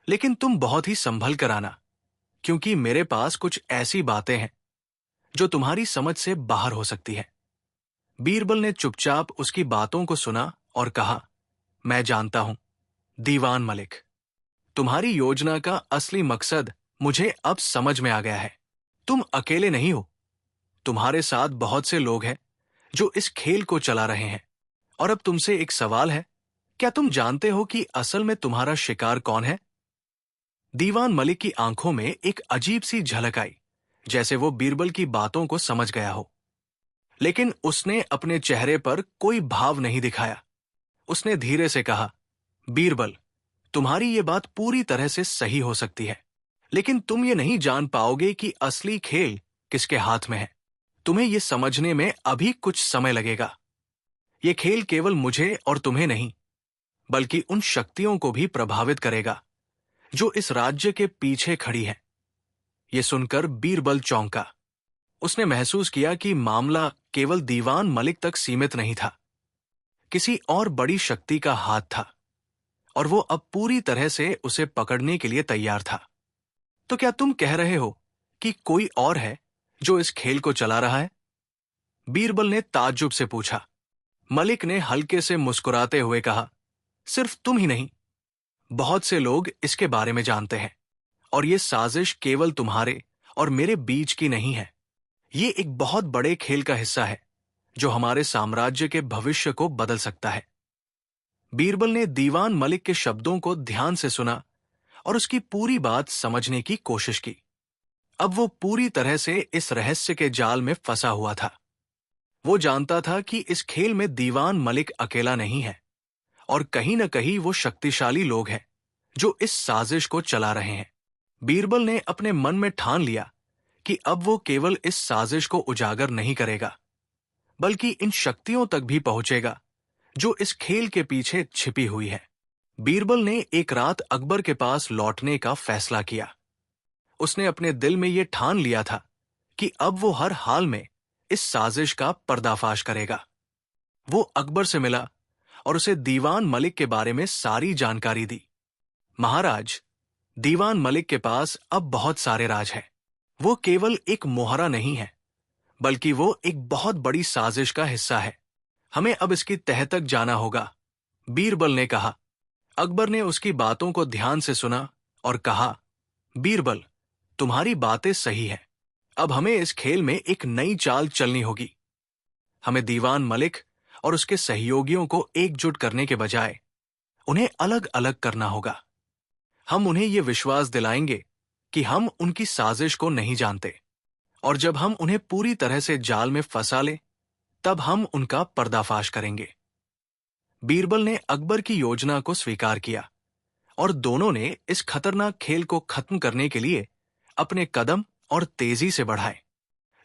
लेकिन तुम बहुत ही संभल कर आना, क्योंकि मेरे पास कुछ ऐसी बातें हैं जो तुम्हारी समझ से बाहर हो सकती है। बीरबल ने चुपचाप उसकी बातों को सुना और कहा, मैं जानता हूं दीवान मलिक, तुम्हारी योजना का असली मकसद मुझे अब समझ में आ गया है। तुम अकेले नहीं हो, तुम्हारे साथ बहुत से लोग हैं जो इस खेल को चला रहे हैं। और अब तुमसे एक सवाल है, क्या तुम जानते हो कि असल में तुम्हारा शिकार कौन है? दीवान मलिक की आंखों में एक अजीब सी झलक आई, जैसे वो बीरबल की बातों को समझ गया हो, लेकिन उसने अपने चेहरे पर कोई भाव नहीं दिखाया। उसने धीरे से कहा, बीरबल, तुम्हारी ये बात पूरी तरह से सही हो सकती है, लेकिन तुम ये नहीं जान पाओगे कि असली खेल किसके हाथ में है। तुम्हें ये समझने में अभी कुछ समय लगेगा। ये खेल केवल मुझे और तुम्हें नहीं, बल्कि उन शक्तियों को भी प्रभावित करेगा जो इस राज्य के पीछे खड़ी हैं। ये सुनकर बीरबल चौंका। उसने महसूस किया कि मामला केवल दीवान मलिक तक सीमित नहीं था, किसी और बड़ी शक्ति का हाथ था, और वो अब पूरी तरह से उसे पकड़ने के लिए तैयार था। तो क्या तुम कह रहे हो कि कोई और है जो इस खेल को चला रहा है? बीरबल ने ताज्जुब से पूछा। मलिक ने हल्के से मुस्कुराते हुए कहा, सिर्फ तुम ही नहीं, बहुत से लोग इसके बारे में जानते हैं, और ये साजिश केवल तुम्हारे और मेरे बीच की नहीं है। ये एक बहुत बड़े खेल का हिस्सा है जो हमारे साम्राज्य के भविष्य को बदल सकता है। बीरबल ने दीवान मलिक के शब्दों को ध्यान से सुना और उसकी पूरी बात समझने की कोशिश की। अब वो पूरी तरह से इस रहस्य के जाल में फंसा हुआ था। वो जानता था कि इस खेल में दीवान मलिक अकेला नहीं है और कहीं न कहीं वो शक्तिशाली लोग हैं जो इस साजिश को चला रहे हैं। बीरबल ने अपने मन में ठान लिया कि अब वो केवल इस साजिश को उजागर नहीं करेगा, बल्कि इन शक्तियों तक भी पहुंचेगा जो इस खेल के पीछे छिपी हुई है। बीरबल ने एक रात अकबर के पास लौटने का फैसला किया। उसने अपने दिल में ये ठान लिया था कि अब वो हर हाल में इस साजिश का पर्दाफाश करेगा। वो अकबर से मिला और उसे दीवान मलिक के बारे में सारी जानकारी दी। महाराज, दीवान मलिक के पास अब बहुत सारे राज हैं। वो केवल एक मोहरा नहीं है, बल्कि वो एक बहुत बड़ी साजिश का हिस्सा है। हमें अब इसकी तह तक जाना होगा, बीरबल ने कहा। अकबर ने उसकी बातों को ध्यान से सुना और कहा, बीरबल, तुम्हारी बातें सही हैं। अब हमें इस खेल में एक नई चाल चलनी होगी। हमें दीवान मलिक और उसके सहयोगियों को एकजुट करने के बजाय उन्हें अलग अलग करना होगा। हम उन्हें यह विश्वास दिलाएंगे कि हम उनकी साजिश को नहीं जानते, और जब हम उन्हें पूरी तरह से जाल में फंसा लें, तब हम उनका पर्दाफाश करेंगे। बीरबल ने अकबर की योजना को स्वीकार किया और दोनों ने इस खतरनाक खेल को खत्म करने के लिए अपने कदम और तेजी से बढ़ाए।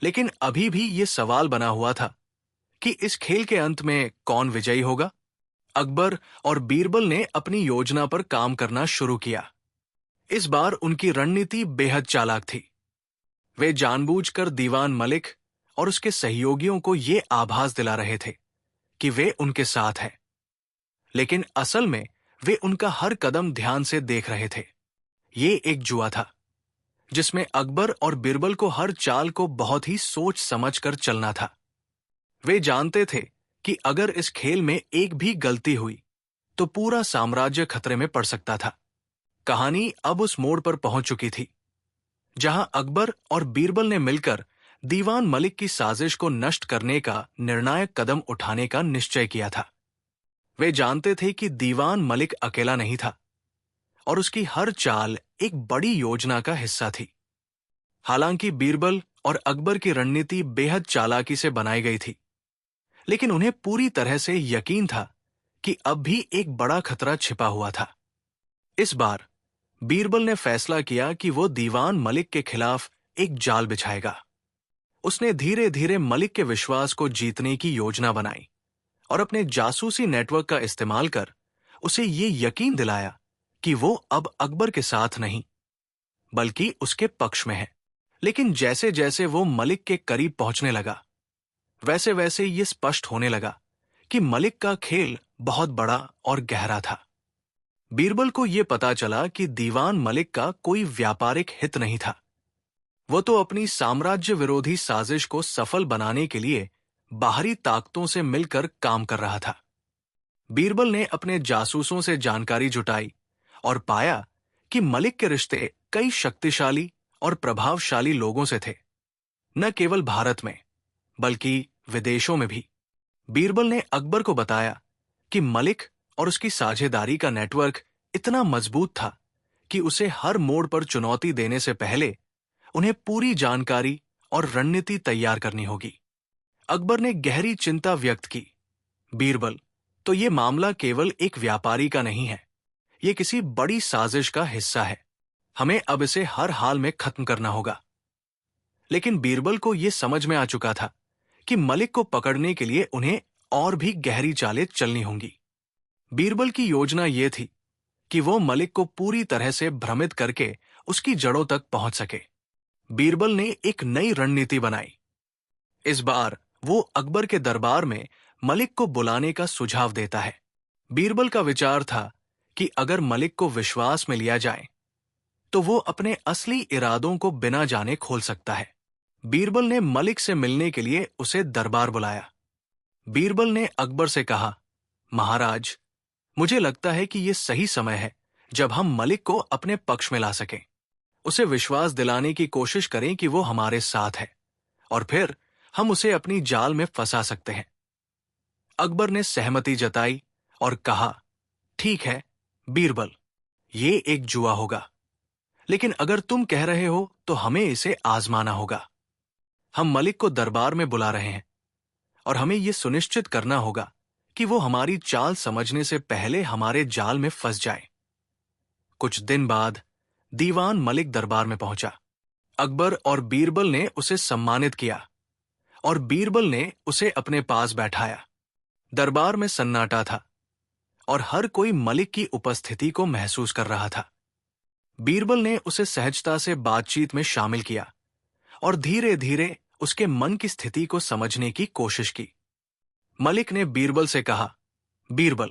लेकिन अभी भी ये सवाल बना हुआ था कि इस खेल के अंत में कौन विजयी होगा। अकबर और बीरबल ने अपनी योजना पर काम करना शुरू किया। इस बार उनकी रणनीति बेहद चालाक थी। वे जानबूझकर दीवान मलिक और उसके सहयोगियों को ये आभास दिला रहे थे कि वे उनके साथ हैं, लेकिन असल में वे उनका हर कदम ध्यान से देख रहे थे। ये एक जुआ था जिसमें अकबर और बीरबल को हर चाल को बहुत ही सोच समझ कर चलना था। वे जानते थे कि अगर इस खेल में एक भी गलती हुई तो पूरा साम्राज्य खतरे में पड़ सकता था। कहानी अब उस मोड़ पर पहुंच चुकी थी जहां अकबर और बीरबल ने मिलकर दीवान मलिक की साजिश को नष्ट करने का निर्णायक कदम उठाने का निश्चय किया था। वे जानते थे कि दीवान मलिक अकेला नहीं था और उसकी हर चाल एक बड़ी योजना का हिस्सा थी। हालांकि बीरबल और अकबर की रणनीति बेहद चालाकी से बनाई गई थी, लेकिन उन्हें पूरी तरह से यकीन था कि अब भी एक बड़ा खतरा छिपा हुआ था। इस बार बीरबल ने फैसला किया कि वो दीवान मलिक के खिलाफ एक जाल बिछाएगा। उसने धीरे धीरे मलिक के विश्वास को जीतने की योजना बनाई और अपने जासूसी नेटवर्क का इस्तेमाल कर उसे ये यकीन दिलाया कि वो अब अकबर के साथ नहीं, बल्कि उसके पक्ष में है। लेकिन जैसे जैसे वो मलिक के करीब पहुंचने लगा, वैसे वैसे ये स्पष्ट होने लगा कि मलिक का खेल बहुत बड़ा और गहरा था। बीरबल को यह पता चला कि दीवान मलिक का कोई व्यापारिक हित नहीं था। वो तो अपनी साम्राज्य विरोधी साजिश को सफल बनाने के लिए बाहरी ताकतों से मिलकर काम कर रहा था। बीरबल ने अपने जासूसों से जानकारी जुटाई और पाया कि मलिक के रिश्ते कई शक्तिशाली और प्रभावशाली लोगों से थे, न केवल भारत में बल्कि विदेशों में भी। बीरबल ने अकबर को बताया कि मलिक और उसकी साझेदारी का नेटवर्क इतना मजबूत था कि उसे हर मोड़ पर चुनौती देने से पहले उन्हें पूरी जानकारी और रणनीति तैयार करनी होगी। अकबर ने गहरी चिंता व्यक्त की। बीरबल, तो ये मामला केवल एक व्यापारी का नहीं है, ये किसी बड़ी साजिश का हिस्सा है। हमें अब इसे हर हाल में खत्म करना होगा। लेकिन बीरबल को यह समझ में आ चुका था कि मलिक को पकड़ने के लिए उन्हें और भी गहरी चालें चलनी होंगी। बीरबल की योजना यह थी कि वो मलिक को पूरी तरह से भ्रमित करके उसकी जड़ों तक पहुंच सके। बीरबल ने एक नई रणनीति बनाई। इस बार वो अकबर के दरबार में मलिक को बुलाने का सुझाव देता है। बीरबल का विचार था कि अगर मलिक को विश्वास में लिया जाए तो वो अपने असली इरादों को बिना जाने खोल सकता है। बीरबल ने मलिक से मिलने के लिए उसे दरबार बुलाया। बीरबल ने अकबर से कहा, महाराज, मुझे लगता है कि यह सही समय है जब हम मलिक को अपने पक्ष में ला सकें। उसे विश्वास दिलाने की कोशिश करें कि वो हमारे साथ है और फिर हम उसे अपनी जाल में फंसा सकते हैं। अकबर ने सहमति जताई और कहा, ठीक है बीरबल, ये एक जुआ होगा, लेकिन अगर तुम कह रहे हो तो हमें इसे आजमाना होगा। हम मलिक को दरबार में बुला रहे हैं और हमें यह सुनिश्चित करना होगा कि वो हमारी चाल समझने से पहले हमारे जाल में फंस जाए। कुछ दिन बाद दीवान मलिक दरबार में पहुंचा। अकबर और बीरबल ने उसे सम्मानित किया और बीरबल ने उसे अपने पास बैठाया। दरबार में सन्नाटा था और हर कोई मलिक की उपस्थिति को महसूस कर रहा था। बीरबल ने उसे सहजता से बातचीत में शामिल किया और धीरे धीरे उसके मन की स्थिति को समझने की कोशिश की। मलिक ने बीरबल से कहा, बीरबल,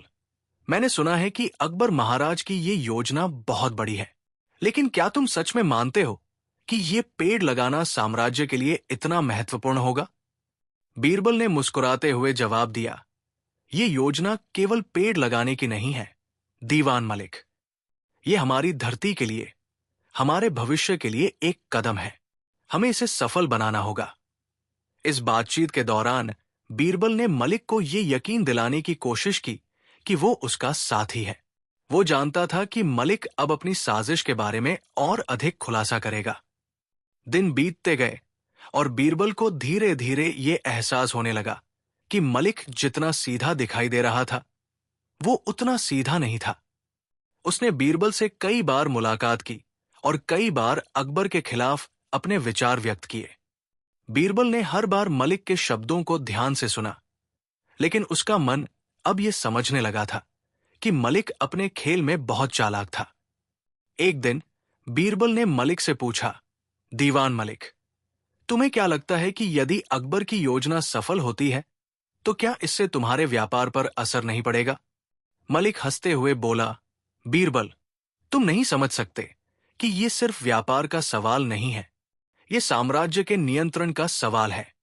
मैंने सुना है कि अकबर महाराज की ये योजना बहुत बड़ी है, लेकिन क्या तुम सच में मानते हो कि ये पेड़ लगाना साम्राज्य के लिए इतना महत्वपूर्ण होगा? बीरबल ने मुस्कुराते हुए जवाब दिया, ये योजना केवल पेड़ लगाने की नहीं है दीवान मलिक। ये हमारी धरती के लिए, हमारे भविष्य के लिए एक कदम है। हमें इसे सफल बनाना होगा। इस बातचीत के दौरान बीरबल ने मलिक को ये यकीन दिलाने की कोशिश की कि वो उसका साथी है। वो जानता था कि मलिक अब अपनी साजिश के बारे में और अधिक खुलासा करेगा। दिन बीतते गए और बीरबल को धीरे धीरे ये एहसास होने लगा कि मलिक जितना सीधा दिखाई दे रहा था, वो उतना सीधा नहीं था। उसने बीरबल से कई बार मुलाकात की और कई बार अकबर के खिलाफ अपने विचार व्यक्त किए। बीरबल ने हर बार मलिक के शब्दों को ध्यान से सुना, लेकिन उसका मन अब यह समझने लगा था कि मलिक अपने खेल में बहुत चालाक था। एक दिन बीरबल ने मलिक से पूछा, दीवान मलिक, तुम्हें क्या लगता है कि यदि अकबर की योजना सफल होती है तो क्या इससे तुम्हारे व्यापार पर असर नहीं पड़ेगा? मलिक हंसते हुए बोला, बीरबल, तुम नहीं समझ सकते कि यह सिर्फ व्यापार का सवाल नहीं है, यह साम्राज्य के नियंत्रण का सवाल है।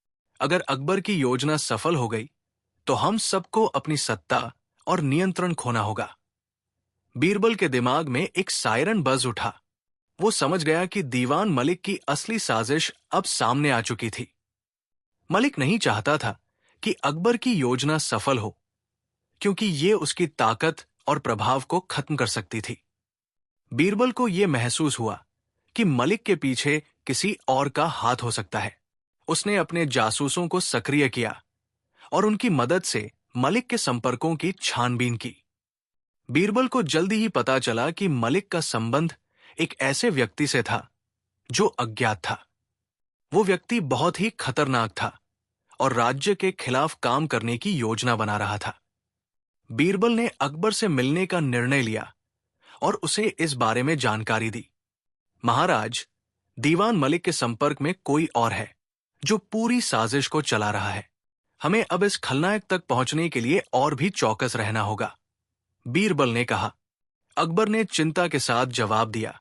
अगर अकबर की योजना सफल हो गई तो हम सबको अपनी सत्ता और नियंत्रण खोना होगा। बीरबल के दिमाग में एक सायरन बज उठा। वो समझ गया कि दीवान मलिक की असली साजिश अब सामने आ चुकी थी। मलिक नहीं चाहता था कि अकबर की योजना सफल हो, क्योंकि ये उसकी ताकत और प्रभाव को खत्म कर सकती थी। बीरबल को यह महसूस हुआ कि मलिक के पीछे किसी और का हाथ हो सकता है। उसने अपने जासूसों को सक्रिय किया और उनकी मदद से मलिक के संपर्कों की छानबीन की। बीरबल को जल्दी ही पता चला कि मलिक का संबंध एक ऐसे व्यक्ति से था जो अज्ञात था। वो व्यक्ति बहुत ही खतरनाक था और राज्य के खिलाफ काम करने की योजना बना रहा था। बीरबल ने अकबर से मिलने का निर्णय लिया और उसे इस बारे में जानकारी दी। महाराज, दीवान मलिक के संपर्क में कोई और है जो पूरी साजिश को चला रहा है। हमें अब इस खलनायक तक पहुंचने के लिए और भी चौकस रहना होगा, बीरबल ने कहा। अकबर ने चिंता के साथ जवाब दिया,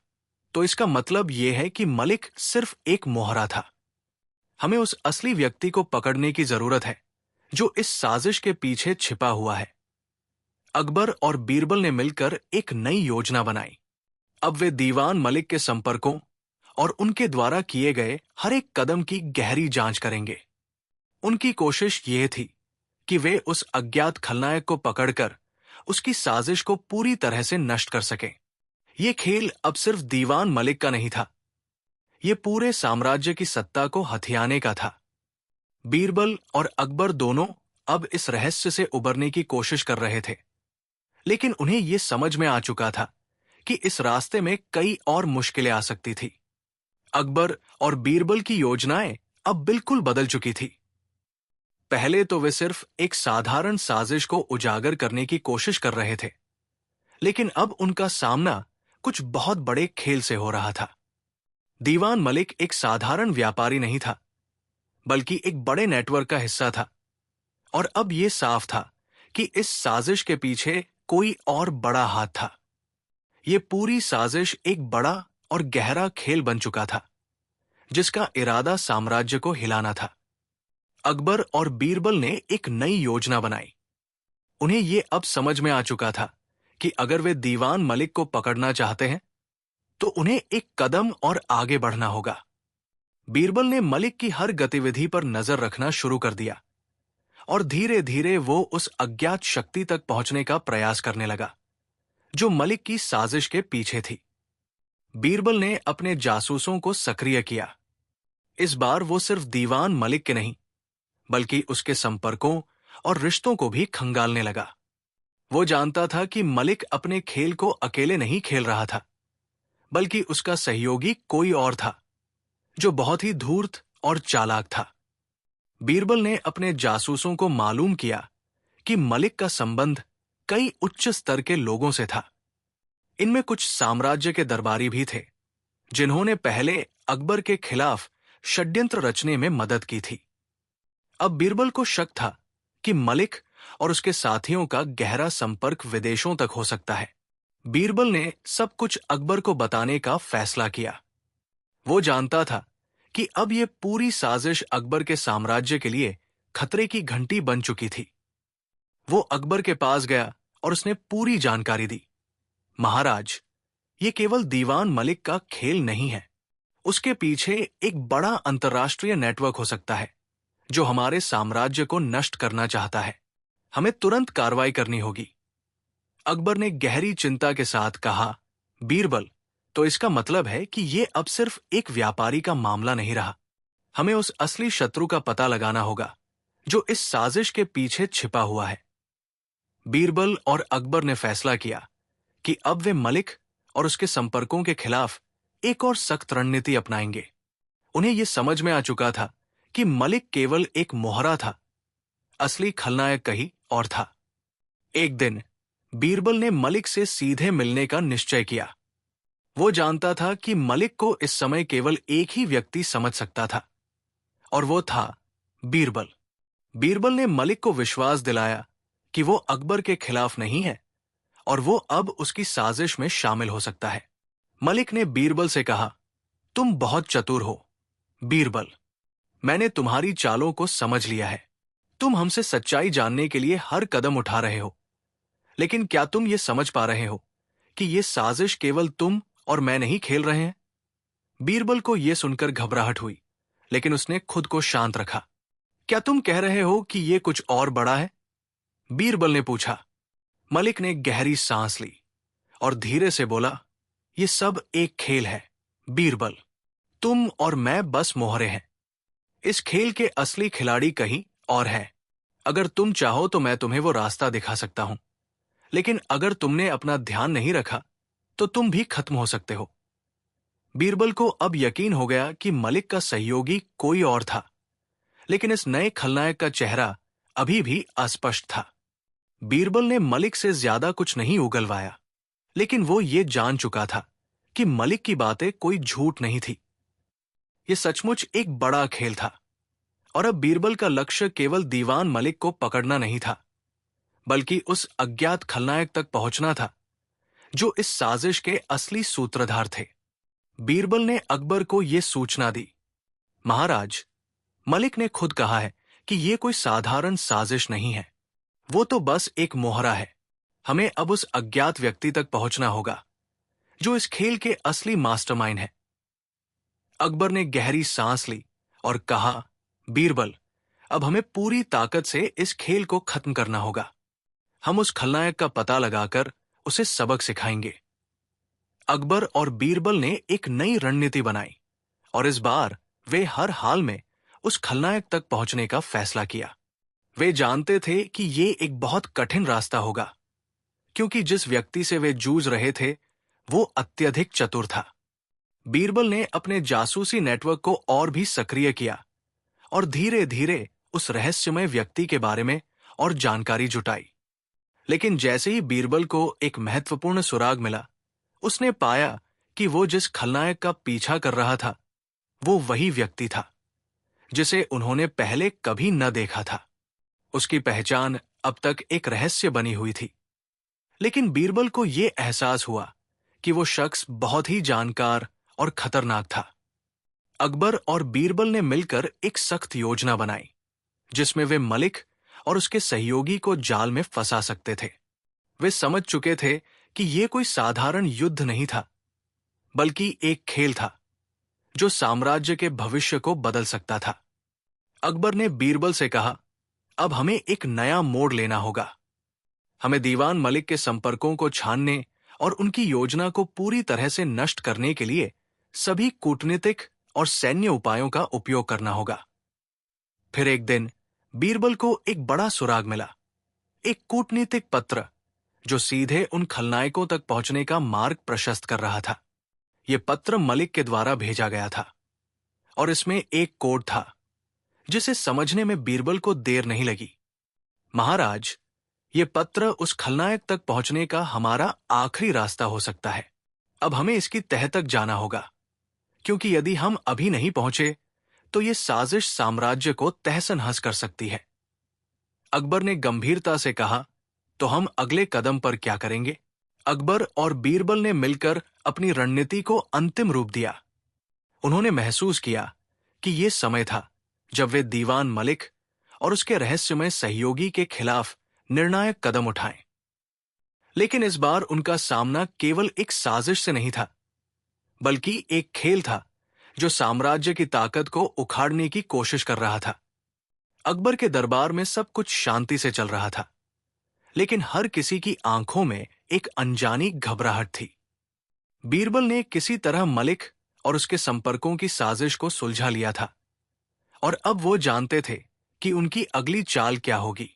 तो इसका मतलब यह है कि मलिक सिर्फ एक मोहरा था। हमें उस असली व्यक्ति को पकड़ने की जरूरत है जो इस साजिश के पीछे छिपा हुआ है। अकबर और बीरबल ने मिलकर एक नई योजना बनाई। अब वे दीवान मलिक के संपर्कों और उनके द्वारा किए गए हर एक कदम की गहरी जांच करेंगे। उनकी कोशिश ये थी कि वे उस अज्ञात खलनायक को पकड़कर उसकी साजिश को पूरी तरह से नष्ट कर सकें। ये खेल अब सिर्फ दीवान मलिक का नहीं था, ये पूरे साम्राज्य की सत्ता को हथियाने का था। बीरबल और अकबर दोनों अब इस रहस्य से उबरने की कोशिश कर रहे थे, लेकिन उन्हें यह समझ में आ चुका था कि इस रास्ते में कई और मुश्किलें आ सकती थी। अकबर और बीरबल की योजनाएं अब बिल्कुल बदल चुकी थी। पहले तो वे सिर्फ एक साधारण साजिश को उजागर करने की कोशिश कर रहे थे, लेकिन अब उनका सामना कुछ बहुत बड़े खेल से हो रहा था। दीवान मलिक एक साधारण व्यापारी नहीं था, बल्कि एक बड़े नेटवर्क का हिस्सा था, और अब यह साफ था कि इस साजिश के पीछे कोई और बड़ा हाथ था। यह पूरी साजिश एक बड़ा और गहरा खेल बन चुका था, जिसका इरादा साम्राज्य को हिलाना था। अकबर और बीरबल ने एक नई योजना बनाई। उन्हें यह अब समझ में आ चुका था कि अगर वे दीवान मलिक को पकड़ना चाहते हैं तो उन्हें एक कदम और आगे बढ़ना होगा। बीरबल ने मलिक की हर गतिविधि पर नजर रखना शुरू कर दिया और धीरे धीरे वो उस अज्ञात शक्ति तक पहुंचने का प्रयास करने लगा जो मलिक की साजिश के पीछे थी। बीरबल ने अपने जासूसों को सक्रिय किया। इस बार वो सिर्फ दीवान मलिक के नहीं, बल्कि उसके संपर्कों और रिश्तों को भी खंगालने लगा। वो जानता था कि मलिक अपने खेल को अकेले नहीं खेल रहा था, बल्कि उसका सहयोगी कोई और था, जो बहुत ही धूर्त और चालाक था। बीरबल ने अपने जासूसों को मालूम किया कि मलिक का संबंध कई उच्च स्तर के लोगों से था। इनमें कुछ साम्राज्य के दरबारी भी थे, जिन्होंने पहले अकबर के खिलाफ षड्यंत्र रचने में मदद की थी। अब बीरबल को शक था कि मलिक और उसके साथियों का गहरा संपर्क विदेशों तक हो सकता है। बीरबल ने सब कुछ अकबर को बताने का फैसला किया। वो जानता था कि अब ये पूरी साजिश अकबर के साम्राज्य के लिए खतरे की घंटी बन चुकी थी। वो अकबर के पास गया और उसने पूरी जानकारी दी। महाराज, ये केवल दीवान मलिक का खेल नहीं है। उसके पीछे एक बड़ा अंतर्राष्ट्रीय नेटवर्क हो सकता है, जो हमारे साम्राज्य को नष्ट करना चाहता है। हमें तुरंत कार्रवाई करनी होगी। अकबर ने गहरी चिंता के साथ कहा, बीरबल, तो इसका मतलब है कि ये अब सिर्फ एक व्यापारी का मामला नहीं रहा। हमें उस असली शत्रु का पता लगाना होगा, जो इस साजिश के पीछे छिपा हुआ है। बीरबल और अकबर ने फैसला किया कि अब वे मलिक और उसके संपर्कों के खिलाफ एक और सख्त रणनीति अपनाएंगे। उन्हें यह समझ में आ चुका था कि मलिक केवल एक मोहरा था, असली खलनायक कहीं और था। एक दिन बीरबल ने मलिक से सीधे मिलने का निश्चय किया। वो जानता था कि मलिक को इस समय केवल एक ही व्यक्ति समझ सकता था, और वो था बीरबल। बीरबल ने मलिक को विश्वास दिलाया कि वो अकबर के खिलाफ नहीं है और वो अब उसकी साजिश में शामिल हो सकता है। मलिक ने बीरबल से कहा, तुम बहुत चतुर हो बीरबल। मैंने तुम्हारी चालों को समझ लिया है। तुम हमसे सच्चाई जानने के लिए हर कदम उठा रहे हो, लेकिन क्या तुम ये समझ पा रहे हो कि ये साजिश केवल तुम और मैं नहीं खेल रहे हैं? बीरबल को यह सुनकर घबराहट हुई, लेकिन उसने खुद को शांत रखा। क्या तुम कह रहे हो कि यह कुछ और बड़ा है? बीरबल ने पूछा। मलिक ने गहरी सांस ली और धीरे से बोला, यह सब एक खेल है बीरबल। तुम और मैं बस मोहरे हैं। इस खेल के असली खिलाड़ी कहीं और हैं। अगर तुम चाहो तो मैं तुम्हें वो रास्ता दिखा सकता हूं, लेकिन अगर तुमने अपना ध्यान नहीं रखा तो तुम भी खत्म हो सकते हो। बीरबल को अब यकीन हो गया कि मलिक का सहयोगी कोई और था, लेकिन इस नए खलनायक का चेहरा अभी भी अस्पष्ट था। बीरबल ने मलिक से ज्यादा कुछ नहीं उगलवाया, लेकिन वो ये जान चुका था कि मलिक की बातें कोई झूठ नहीं थी। ये सचमुच एक बड़ा खेल था, और अब बीरबल का लक्ष्य केवल दीवान मलिक को पकड़ना नहीं था, बल्कि उस अज्ञात खलनायक तक पहुंचना था, जो इस साजिश के असली सूत्रधार थे। बीरबल ने अकबर को यह सूचना दी, महाराज, मलिक ने खुद कहा है कि यह कोई साधारण साजिश नहीं है। वो तो बस एक मोहरा है। हमें अब उस अज्ञात व्यक्ति तक पहुंचना होगा, जो इस खेल के असली मास्टरमाइंड है। अकबर ने गहरी सांस ली और कहा, बीरबल, अब हमें पूरी ताकत से इस खेल को खत्म करना होगा। हम उस खलनायक का पता लगाकर उसे सबक सिखाएंगे। अकबर और बीरबल ने एक नई रणनीति बनाई, और इस बार वे हर हाल में उस खलनायक तक पहुंचने का फैसला किया। वे जानते थे कि ये एक बहुत कठिन रास्ता होगा, क्योंकि जिस व्यक्ति से वे जूझ रहे थे वो अत्यधिक चतुर था। बीरबल ने अपने जासूसी नेटवर्क को और भी सक्रिय किया और धीरे धीरे उस रहस्यमय व्यक्ति के बारे में और जानकारी जुटाई। लेकिन जैसे ही बीरबल को एक महत्वपूर्ण सुराग मिला, उसने पाया कि वो जिस खलनायक का पीछा कर रहा था वो वही व्यक्ति था जिसे उन्होंने पहले कभी न देखा था। उसकी पहचान अब तक एक रहस्य बनी हुई थी, लेकिन बीरबल को यह एहसास हुआ कि वो शख्स बहुत ही जानकार और खतरनाक था। अकबर और बीरबल ने मिलकर एक सख्त योजना बनाई, जिसमें वे मलिक और उसके सहयोगी को जाल में फंसा सकते थे। वे समझ चुके थे कि यह कोई साधारण युद्ध नहीं था, बल्कि एक खेल था जो साम्राज्य के भविष्य को बदल सकता था। अकबर ने बीरबल से कहा, अब हमें एक नया मोड़ लेना होगा। हमें दीवान मलिक के संपर्कों को छानने और उनकी योजना को पूरी तरह से नष्ट करने के लिए सभी कूटनीतिक और सैन्य उपायों का उपयोग करना होगा। फिर एक दिन बीरबल को एक बड़ा सुराग मिला, एक कूटनीतिक पत्र जो सीधे उन खलनायकों तक पहुंचने का मार्ग प्रशस्त कर रहा था। यह पत्र मलिक के द्वारा भेजा गया था और इसमें एक कोड था जिसे समझने में बीरबल को देर नहीं लगी। महाराज, यह पत्र उस खलनायक तक पहुंचने का हमारा आखिरी रास्ता हो सकता है। अब हमें इसकी तह तक जाना होगा, क्योंकि यदि हम अभी नहीं पहुंचे तो यह साजिश साम्राज्य को तहस-नहस कर सकती है। अकबर ने गंभीरता से कहा, तो हम अगले कदम पर क्या करेंगे? अकबर और बीरबल ने मिलकर अपनी रणनीति को अंतिम रूप दिया। उन्होंने महसूस किया कि यह समय था जब वे दीवान मलिक और उसके रहस्यमय सहयोगी के खिलाफ निर्णायक कदम उठाएं। लेकिन इस बार उनका सामना केवल एक साजिश से नहीं था, बल्कि एक खेल था जो साम्राज्य की ताकत को उखाड़ने की कोशिश कर रहा था। अकबर के दरबार में सब कुछ शांति से चल रहा था, लेकिन हर किसी की आंखों में एक अनजानी घबराहट थी। बीरबल ने किसी तरह मलिक और उसके संपर्कों की साजिश को सुलझा लिया था और अब वो जानते थे कि उनकी अगली चाल क्या होगी।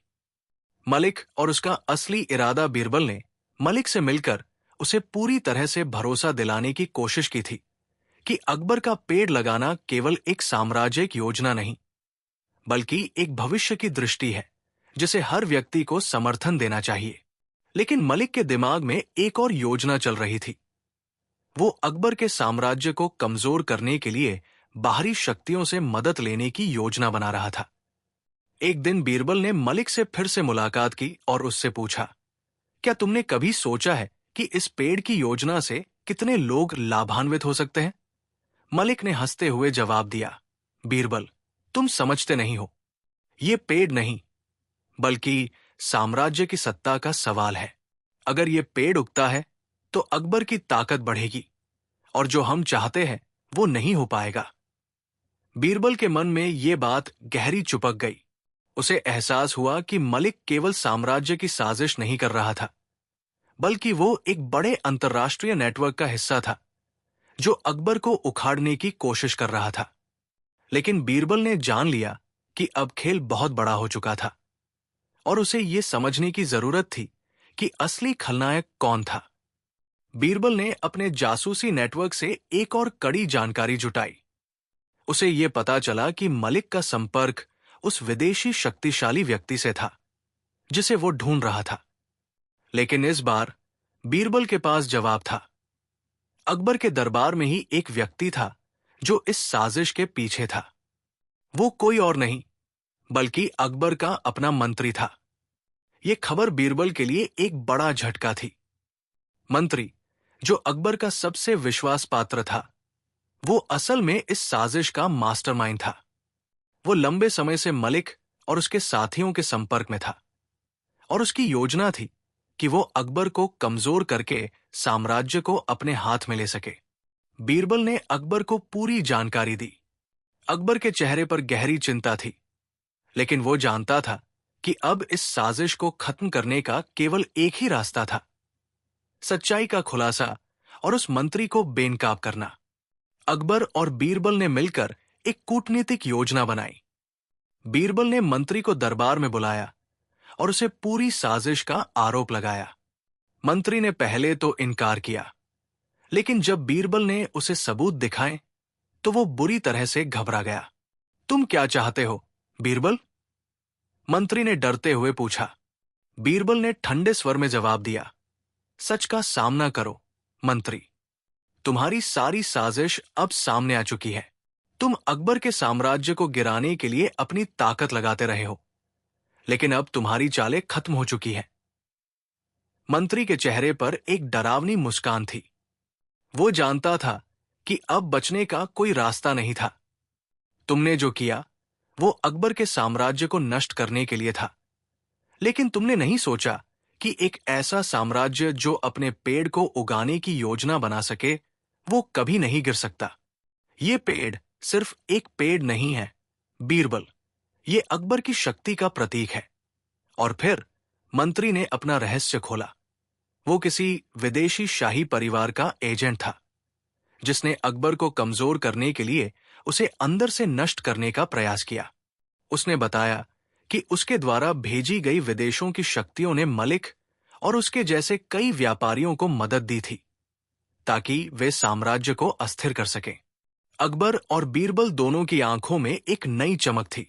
मलिक और उसका असली इरादा बीरबल ने मलिक से मिलकर उसे पूरी तरह से भरोसा दिलाने की कोशिश की थी कि अकबर का पेड़ लगाना केवल एक साम्राज्यिक योजना नहीं, बल्कि एक भविष्य की दृष्टि है जिसे हर व्यक्ति को समर्थन देना चाहिए। लेकिन मलिक के दिमाग में एक और योजना चल रही थी। वो अकबर के साम्राज्य को कमजोर करने के लिए बाहरी शक्तियों से मदद लेने की योजना बना रहा था। एक दिन बीरबल ने मलिक से फिर से मुलाकात की और उससे पूछा, क्या तुमने कभी सोचा है कि इस पेड़ की योजना से कितने लोग लाभान्वित हो सकते हैं? मलिक ने हंसते हुए जवाब दिया, बीरबल, तुम समझते नहीं हो। ये पेड़ नहीं, बल्कि साम्राज्य की सत्ता का सवाल है। अगर ये पेड़ उगता है तो अकबर की ताकत बढ़ेगी और जो हम चाहते हैं वो नहीं हो पाएगा। बीरबल के मन में ये बात गहरी चुपक गई। उसे एहसास हुआ कि मलिक केवल साम्राज्य की साजिश नहीं कर रहा था, बल्कि वो एक बड़े अंतर्राष्ट्रीय नेटवर्क का हिस्सा था जो अकबर को उखाड़ने की कोशिश कर रहा था। लेकिन बीरबल ने जान लिया कि अब खेल बहुत बड़ा हो चुका था और उसे ये समझने की जरूरत थी कि असली खलनायक कौन था। बीरबल ने अपने जासूसी नेटवर्क से एक और कड़ी जानकारी जुटाई। उसे ये पता चला कि मलिक का संपर्क उस विदेशी शक्तिशाली व्यक्ति से था जिसे वो ढूंढ रहा था। लेकिन इस बार बीरबल के पास जवाब था। अकबर के दरबार में ही एक व्यक्ति था जो इस साजिश के पीछे था। वो कोई और नहीं बल्कि अकबर का अपना मंत्री था। यह खबर बीरबल के लिए एक बड़ा झटका थी। मंत्री, जो अकबर का सबसे विश्वास पात्र था, वो असल में इस साजिश का मास्टरमाइंड था। वो लंबे समय से मलिक और उसके साथियों के संपर्क में था और उसकी योजना थी कि वो अकबर को कमजोर करके साम्राज्य को अपने हाथ में ले सके। बीरबल ने अकबर को पूरी जानकारी दी। अकबर के चेहरे पर गहरी चिंता थी, लेकिन वो जानता था कि अब इस साजिश को खत्म करने का केवल एक ही रास्ता था, सच्चाई का खुलासा और उस मंत्री को बेनकाब करना। अकबर और बीरबल ने मिलकर एक कूटनीतिक योजना बनाई। बीरबल ने मंत्री को दरबार में बुलाया और उसे पूरी साजिश का आरोप लगाया। मंत्री ने पहले तो इनकार किया, लेकिन जब बीरबल ने उसे सबूत दिखाए तो वो बुरी तरह से घबरा गया। तुम क्या चाहते हो, बीरबल? मंत्री ने डरते हुए पूछा। बीरबल ने ठंडे स्वर में जवाब दिया, सच का सामना करो, मंत्री। तुम्हारी सारी साजिश अब सामने आ चुकी है। तुम अकबर के साम्राज्य को गिराने के लिए अपनी ताकत लगाते रहे हो, लेकिन अब तुम्हारी चालें खत्म हो चुकी हैं। मंत्री के चेहरे पर एक डरावनी मुस्कान थी। वो जानता था कि अब बचने का कोई रास्ता नहीं था। तुमने जो किया वो अकबर के साम्राज्य को नष्ट करने के लिए था, लेकिन तुमने नहीं सोचा कि एक ऐसा साम्राज्य जो अपने पेड़ को उगाने की योजना बना सके, वो कभी नहीं गिर सकता। ये पेड़ सिर्फ एक पेड़ नहीं है, बीरबल, ये अकबर की शक्ति का प्रतीक है। और फिर मंत्री ने अपना रहस्य खोला। वो किसी विदेशी शाही परिवार का एजेंट था, जिसने अकबर को कमजोर करने के लिए उसे अंदर से नष्ट करने का प्रयास किया। उसने बताया कि उसके द्वारा भेजी गई विदेशों की शक्तियों ने मलिक और उसके जैसे कई व्यापारियों को मदद दी थी, ताकि वे साम्राज्य को अस्थिर कर सकें। अकबर और बीरबल दोनों की आंखों में एक नई चमक थी।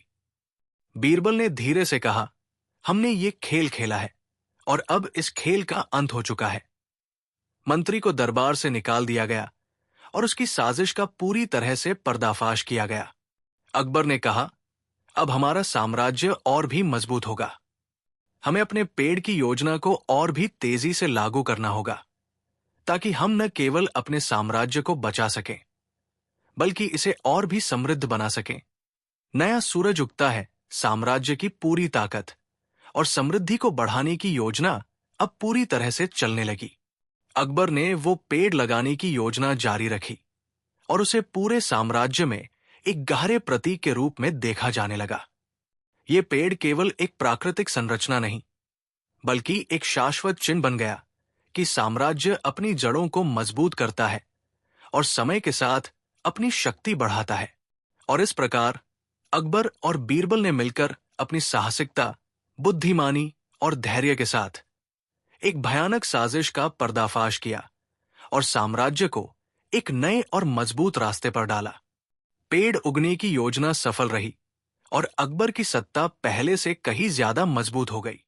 बीरबल ने धीरे से कहा, हमने ये खेल खेला है और अब इस खेल का अंत हो चुका है। मंत्री को दरबार से निकाल दिया गया और उसकी साजिश का पूरी तरह से पर्दाफाश किया गया। अकबर ने कहा, अब हमारा साम्राज्य और भी मजबूत होगा। हमें अपने पेड़ की योजना को और भी तेजी से लागू करना होगा, ताकि हम न केवल अपने साम्राज्य को बचा सकें, बल्कि इसे और भी समृद्ध बना सकें। नया सूरज उगता है, साम्राज्य की पूरी ताकत और समृद्धि को बढ़ाने की योजना अब पूरी तरह से चलने लगी। अकबर ने वो पेड़ लगाने की योजना जारी रखी और उसे पूरे साम्राज्य में एक गहरे प्रतीक के रूप में देखा जाने लगा। ये पेड़ केवल एक प्राकृतिक संरचना नहीं, बल्कि एक शाश्वत चिन्ह बन गया कि साम्राज्य अपनी जड़ों को मजबूत करता है और समय के साथ अपनी शक्ति बढ़ाता है। और इस प्रकार अकबर और बीरबल ने मिलकर अपनी साहसिकता, बुद्धिमानी और धैर्य के साथ एक भयानक साजिश का पर्दाफाश किया और साम्राज्य को एक नए और मजबूत रास्ते पर डाला। पेड़ उगने की योजना सफल रही और अकबर की सत्ता पहले से कहीं ज्यादा मजबूत हो गई।